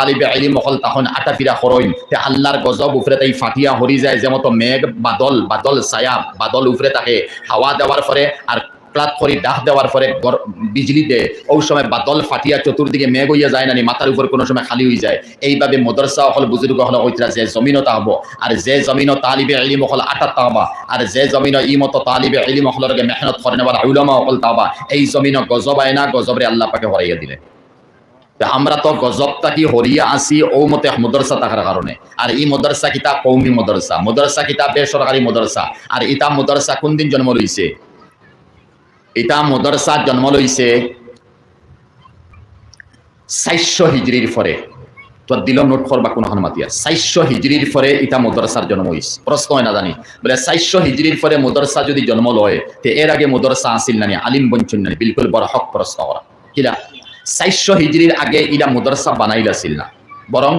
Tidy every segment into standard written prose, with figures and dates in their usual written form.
তালিবে ইলম হল তখন আটাফিরা করইন তে আল্লাহর গজব উপরে তাই ফাটিয়া হরি যায় যেমত মেঘ বাদল ছায়া বাদল উপরে থাকে হাওয়া দেওয়ার পরে আর ক্লাত করি ডাক দেওয়ার পরে বিজলিতে ওই সময় বাদল ফাটিয়া চতুর্দিকে মেঘ হইয়া যায় না মাথার উপর কোনো সময় খালি হয়ে যায়। এইভাবে মদরসা হল বুজুর্গ হল ওইটা যে জমিনতা হবো আর যে জমিন তালিবে ইলম হল আটাতা হবা আর যে জমিন ইমত তালিবে ইলম হলের মেহনত করে নেবার উলামা হল তাবা এই জমিন গজব আয় না গজবরে আল্লাহ পাকে হরাইয়া দিলে। আমরা তো গজবটা কি হরিয়া আসি ও মতে মদরসা থাকার কারণে আর এই মদরসা কিতা কৌমি মদরসা কিতা বেসরকারি মদরসা আর ইতা মদরসা কোন দিন জন্ম লইছে এটা মদরসা জন্ম লইছে 400 হিজরির পরে তো দিল নোট করবা কোন মাতিয়া 400 হিজরির পরে এটা মদরসার জন্ম হইছে প্রশ্ন হয় না জানি বলে 400 হিজরির পরে মদরসা যদি জন্ম লয় তে এর আগে মদরসা আসিল নানি আলিম বঞ্চন নানি বিলকুল বড় হক প্রশ্ন করা কিলা 400 হিজরির আগে ইলা মদরসা বানাইলাছিল না বরং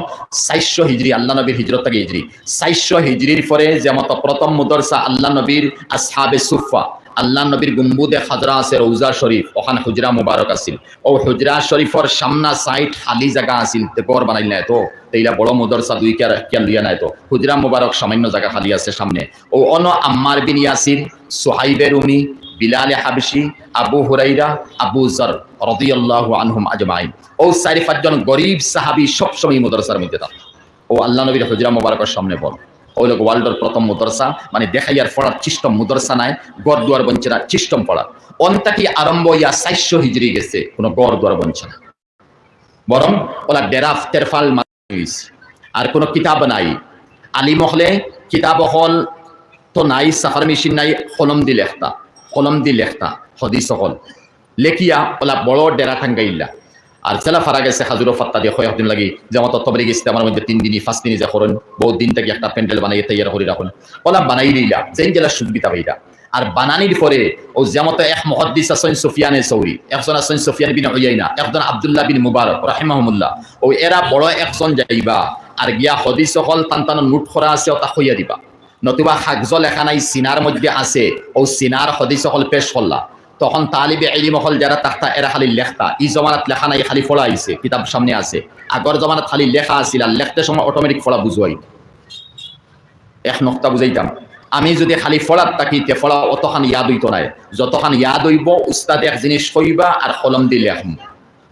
400 হিজরি আল্লাহ নবীর হিজরত থেকে হিজরি 400 হিজরির পরে যেমন প্রথম মদরসা আল্লাহ নবীর আসহাবে সুফা আল্লাহ নবীর গুম্বুদে খাজরা আছে রৌজা শরীফ ওখানে হুজরা মুবারক আছিল ও হুজরা শরীফর সামনা সাইড খালি জায়গা আছিল তে ঘর বানাইল না তো এইলা বড় মদরসা দুই কে লিয়া নাই তো হুজরা মুবারক সামান্য জায়গা খালি আছে সামনে ও অন আম্মার বিন ইয়াসির সুহাইবে রুমি বিলাল হাবশি আবু হুরাইরা আবু যর রাদিয়াল্লাহু আনহুম আজমাইন ও 4-5 জন গরীব সাহাবী সব সময় মদরসার মধ্যে থাকতো ও আল্লাহ নবীর হুজরা মুবারকের সামনে বল ওই লোক ওয়ার্ল্ডের প্রথম মদরসা মানে দেখাইয়ার পড়ার চিষ্টম মদরসা নাই গড় দুয়ার বঞ্চে না চিষ্টম পড়া অন্তাকি আরম্ভ ইয়া 400 হিজরি গেছে কোনো গড় দুয়ার বঞ্চে না বরং ওলা ডেরাফ তেরফাল হইছে আর কোনো কিতাব নাই আলিম হলে কিতাব হল তো নাই সাফার মেশিন নাই কলম দি লেখতা হদিস হল লেখিয়া ওলা বড় ডেরা থাঙ্গাইলা আর জেলা ফারা গেছে হাজুরো ফাত্তা দিয়ে কয়েকদিন লাগি যেমন তত্ত্ববাড়ি গেছে আমার মধ্যে 3 দিনই 5 দিনই যে করেন বহুত দিন থেকে একটা প্যান্ডেল বানাইয়ে তৈরি করে রাখুন ওলা বানাই দিলা যেন জেলা সুবিধা পাইলা আর বানানির পরে ও যেমন এক মুহাদ্দিস আছেন সুফিয়ানে সৌরি একজন আছেন সুফিয়ান বিন উয়াইনা একজন আব্দুল্লাহ বিন মুবারক রাহিমাহুমুল্লাহ ও এরা বড় একজন যাইবা আর গিয়া হদিস হল তান নোট করা আছে ওটা কইয়া দিবা নতুবা হাগজ লেখা নাই সিনার মধ্যে আছে ও সিনার হদিস হল পেশ করলা তখন তালিবে ইলম হল যারা তাহতা এরা খালি লেখতা ই জমানাত লেখা নাই খালি পড়া আইছে কিতাব সামনে আছে আগর জমানাত খালি লেখা আছিল আর লেখতে সময় অটোমেটিক পড়া বুঝাই এক নকতা বুঝাইতাম আমি যদি খালি পড়াত থাকি তে পড়া অতখান ইয়াদ হইতো নাই যতখান ইয়াদ হইব উস্তাদ এক জিনিস কইবা আর কলম দিয়ে লেখম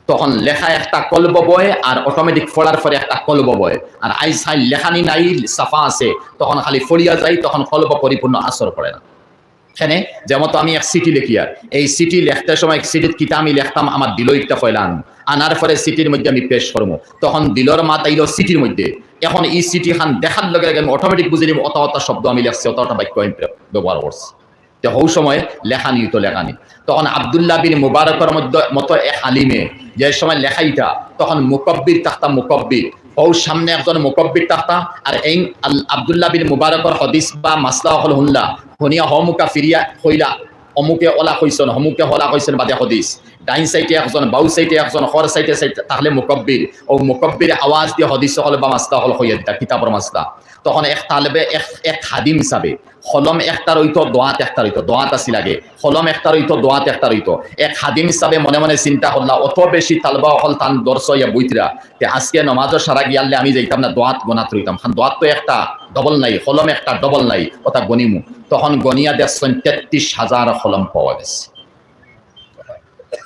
তখন লেখা একটা কলব বয় আর অটোমেটিক পড়ার পরে একটা কলব বয় আর আই সাই লেখানি নাই সাফা আছে তখন খালি ফড়িয়া যায় তখন কলব পরিপূর্ণ আসর পড়ে না এখানে যেমন আমি এক সিটি লিখি আর এই সিটি লেখতে সময় এক সিটির কিতা আমি লিখতাম আমার দিল একটা ফয়লান আনার পরে সিটির মধ্যে আমি পেশ করবো তখন দিলর মাত আইল সিটির মধ্যে এখন এই সিটি খান দেখার লগে লগে আমি অটোমেটিক বুঝে নিব অত শব্দ আমি লেখছি অত বাক্য আমি ব্যবহার করছি তো হৌ সময় লেখানি তো লেখানি তখন আব্দুল্লাহ বিন মুবারকের মতো এক আলিমে যে সময় লেখাইতা তখন মুকব্বির তাখতা মুকব্বির ও সামনে একজন মুকব্বির তাখতা আর এই আব্দুল্লাহ বিন মুবারকের হদিস বা মাসলা হল হুল্লা হনিয়া হমুকা ফিরিয়া হইলা অমুকে ওলা কইছেন হমুকে হলা কইছেন বাদে হদিস ডাইন সাইডে একজন বাউ সাইডে একজন খর সাইডে তাহলে মুকব্বির ও মুকব্বির আওয়াজ দিয়ে হদিস হল বা মাসলা হল হইয়া দিতা কিতাবের মাসলা তখন এক তালেবে এক খাদিম হিসাবে কলম একটার হইতো দোয়াত আসি লাগে কলম একটার হইতো দোয়াত একটার হইতো এক খাদিম হিসাবে মনে মনে চিন্তা করলা অত বেশি তালবা হল তান দর্শ ইয়া বইতরা তে আজকে নমাজের সারা গিয়ালে আমি যাইতাম না দোয়াত গনাত রইতাম খান দোয়াত তো একটা ডবল নাই কলম একটা ডবল নাই ওটা গনিমু তখন গনিয়া দেখছেন 33,000 কলম পাওয়া গেছে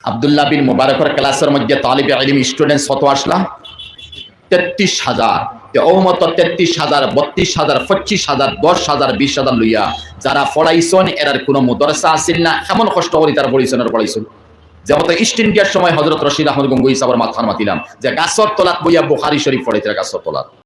আব্দুল্লাহ বিন মুবারকের ক্লাসের মধ্যে তালিবে ইলম স্টুডেন্টস কত আসলা 33,000 ও মত 33,000 32,000 25,000 10,000 20,000 লইয়া যারা পড়াইছেন এরার কোনো মদরসা আছিল না এমন কষ্ট করি তার পড়াইছেন যেমন ইস্ট ইন্ডিয়ার সময় হযরত রশিদ আহমদ গঙ্গুই সাহেবের মাথার মাতিলাম যে গাছর তলাত বইয়া বুখারী শরীফ পড়াইতে গাছর তলাত